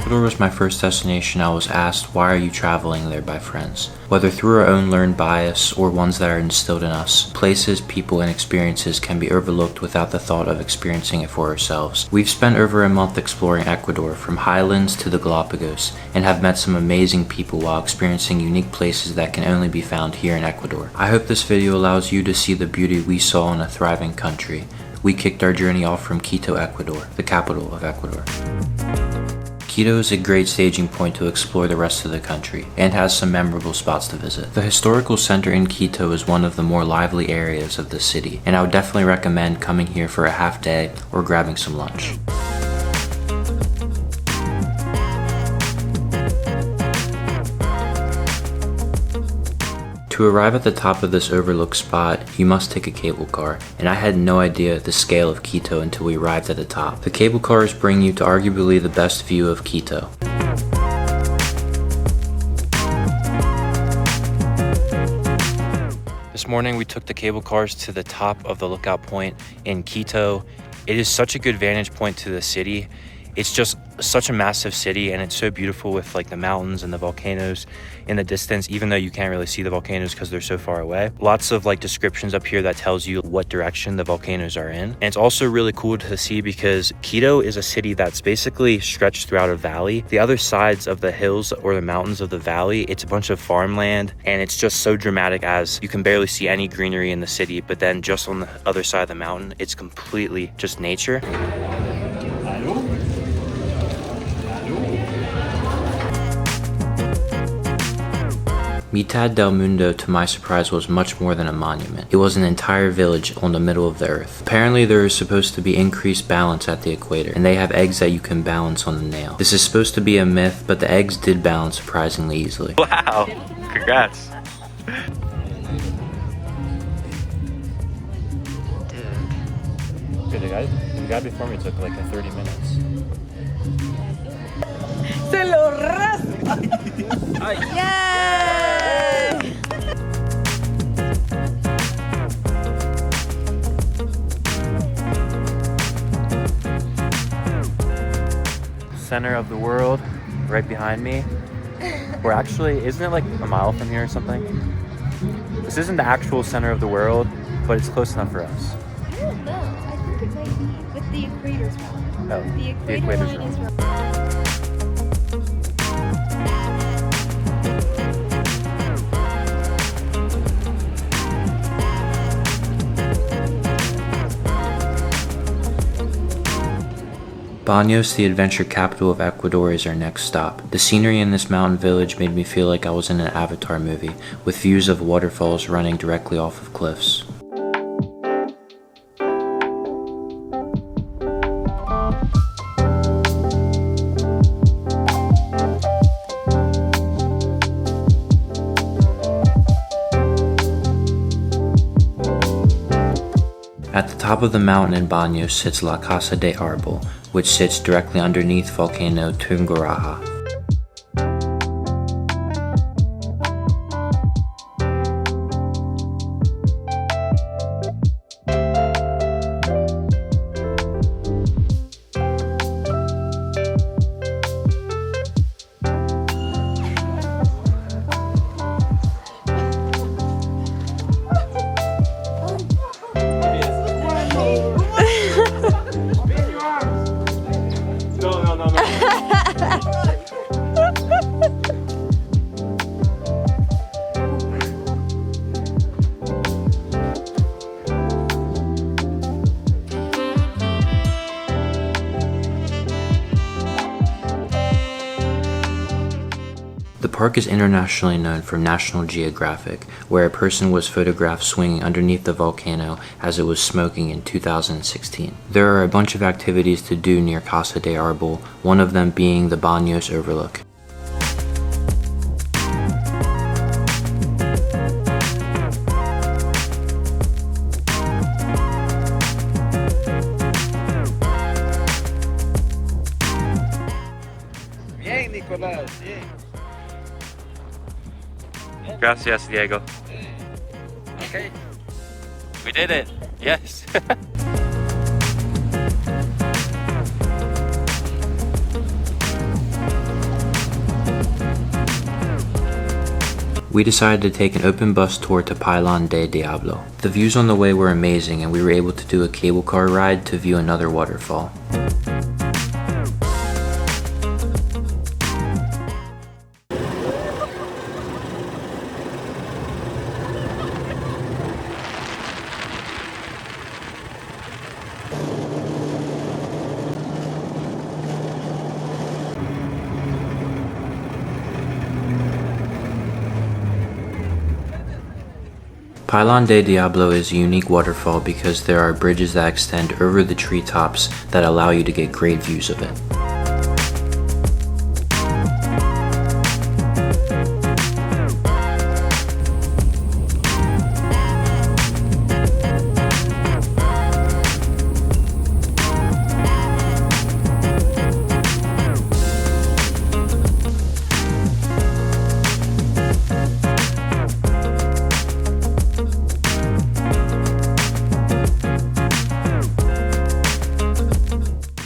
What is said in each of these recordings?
Ecuador was my first destination, I was asked, why are you traveling there by friends? Whether through our own learned bias or ones that are instilled in us, places, people, and experiences can be overlooked without the thought of experiencing it for ourselves. We've spent over a month exploring Ecuador, from highlands to the Galapagos, and have met some amazing people while experiencing unique places that can only be found here in Ecuador. I hope this video allows you to see the beauty we saw in a thriving country. We kicked our journey off from Quito, Ecuador, the capital of Ecuador. Quito is a great staging point to explore the rest of the country, and has some memorable spots to visit. The historical center in Quito is one of the more lively areas of the city, and I would definitely recommend coming here for a half day or grabbing some lunch. To arrive at the top of this overlook spot, you must take a cable car, and I had no idea the scale of Quito until we arrived at the top. The cable cars bring you to arguably the best view of Quito. This morning we took the cable cars to the top of the lookout point in Quito. It is such a good vantage point to the city. It's just such a massive city, and it's so beautiful with like the mountains and the volcanoes in the distance, even though you can't really see the volcanoes because they're so far away. Lots of like descriptions up here that tells you what direction the volcanoes are in. And it's also really cool to see because Quito is a city that's basically stretched throughout a valley. The other sides of the hills or the mountains of the valley, it's a bunch of farmland, and it's just so dramatic as you can barely see any greenery in the city, but then just on the other side of the mountain, it's completely just nature. Mitad del Mundo, to my surprise, was much more than a monument. It was an entire village on the middle of the earth. Apparently there is supposed to be increased balance at the equator, and they have eggs that you can balance on the nail. This is supposed to be a myth, but the eggs did balance surprisingly easily. Wow, congrats. Dude, the guy before me took like 30 minutes. Se lo raspa. Yay! Center of the world, right behind me. Or actually, isn't it like a mile from here or something? This isn't the actual center of the world, but it's close enough for us. I don't know. I think it might be with the equator's wrong. Oh, The equator line is wrong. Banos, the adventure capital of Ecuador, is our next stop. The scenery in this mountain village made me feel like I was in an Avatar movie, with views of waterfalls running directly off of cliffs. At the top of the mountain in Banos sits La Casa de Arbol, which sits directly underneath volcano Tungurahua. The park is internationally known for National Geographic, where a person was photographed swinging underneath the volcano as it was smoking in 2016. There are a bunch of activities to do near Casa de Arbol, one of them being the Banos Overlook. Bien, Nicolás, bien. Gracias, Diego. Okay. We did it! Yes! We decided to take an open bus tour to Pylon de Diablo. The views on the way were amazing, and we were able to do a cable car ride to view another waterfall. Pylon de Diablo is a unique waterfall because there are bridges that extend over the treetops that allow you to get great views of it.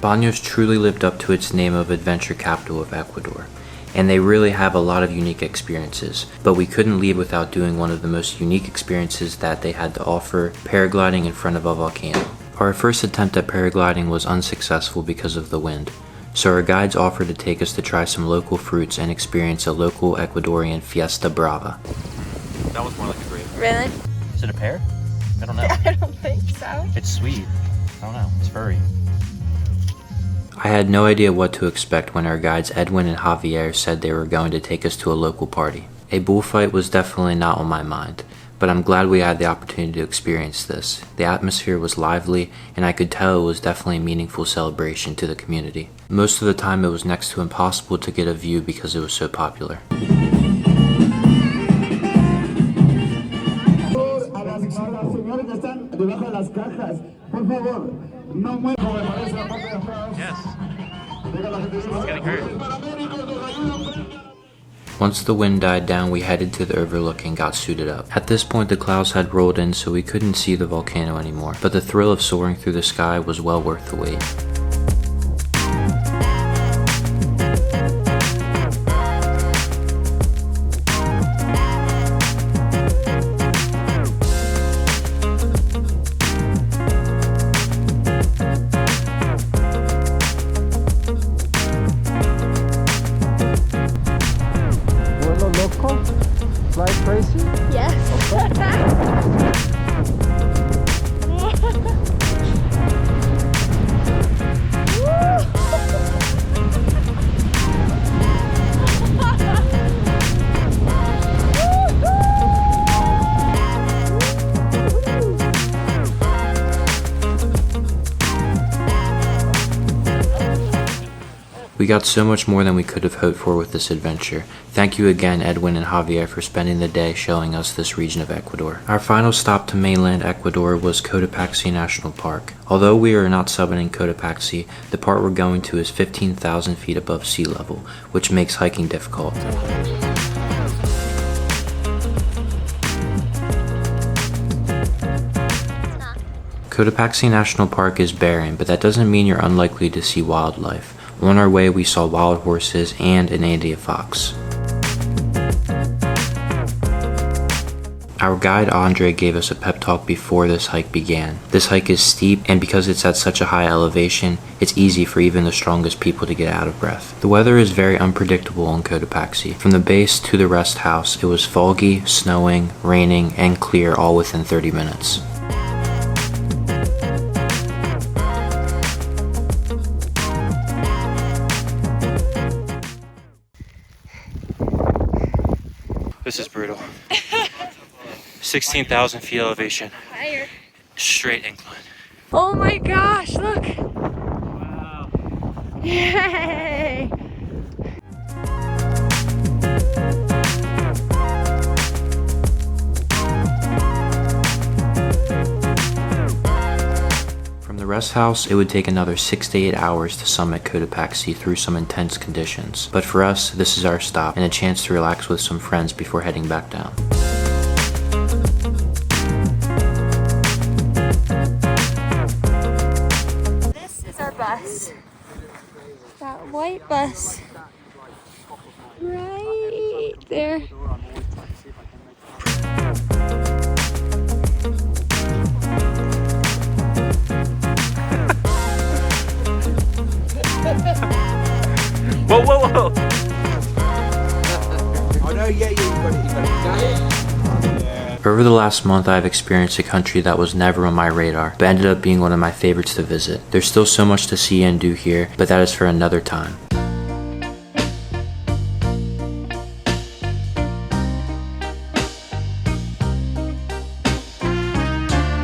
Banos truly lived up to its name of adventure capital of Ecuador, and they really have a lot of unique experiences, but we couldn't leave without doing one of the most unique experiences that they had to offer, paragliding in front of a volcano. Our first attempt at paragliding was unsuccessful because of the wind, so our guides offered to take us to try some local fruits and experience a local Ecuadorian fiesta brava. That was more like a grape. Really? Is it a pear? I don't know. I don't think so. It's sweet. I don't know. It's furry. I had no idea what to expect when our guides Edwin and Javier said they were going to take us to a local party. A bullfight was definitely not on my mind, but I'm glad we had the opportunity to experience this. The atmosphere was lively, and I could tell it was definitely a meaningful celebration to the community. Most of the time it was next to impossible to get a view because it was so popular. Yes. It's getting hurt. Once the wind died down, we headed to the overlook and got suited up. At this point, the clouds had rolled in, so we couldn't see the volcano anymore, but the thrill of soaring through the sky was well worth the wait. Fly crazy? Yes. We got so much more than we could have hoped for with this adventure. Thank you again, Edwin and Javier, for spending the day showing us this region of Ecuador. Our final stop to mainland Ecuador was Cotopaxi National Park. Although we are not subbing in Cotopaxi, the part we're going to is 15,000 feet above sea level, which makes hiking difficult. Cotopaxi National Park is barren, but that doesn't mean you're unlikely to see wildlife. On our way, we saw wild horses and an Andean fox. Our guide Andre gave us a pep talk before this hike began. This hike is steep, and because it's at such a high elevation, it's easy for even the strongest people to get out of breath. The weather is very unpredictable in Cotopaxi. From the base to the rest house, it was foggy, snowing, raining, and clear all within 30 minutes. This is brutal. 16,000 feet elevation. Higher. Straight incline. Oh my gosh, look. Wow. Yay. From the rest house, it would take another 6 to 8 hours to summit Cotopaxi through some intense conditions. But for us, this is our stop and a chance to relax with some friends before heading back down. This is our bus. That white bus. Right there. Over the last month, I've experienced a country that was never on my radar, but ended up being one of my favorites to visit. There's still so much to see and do here, but that is for another time.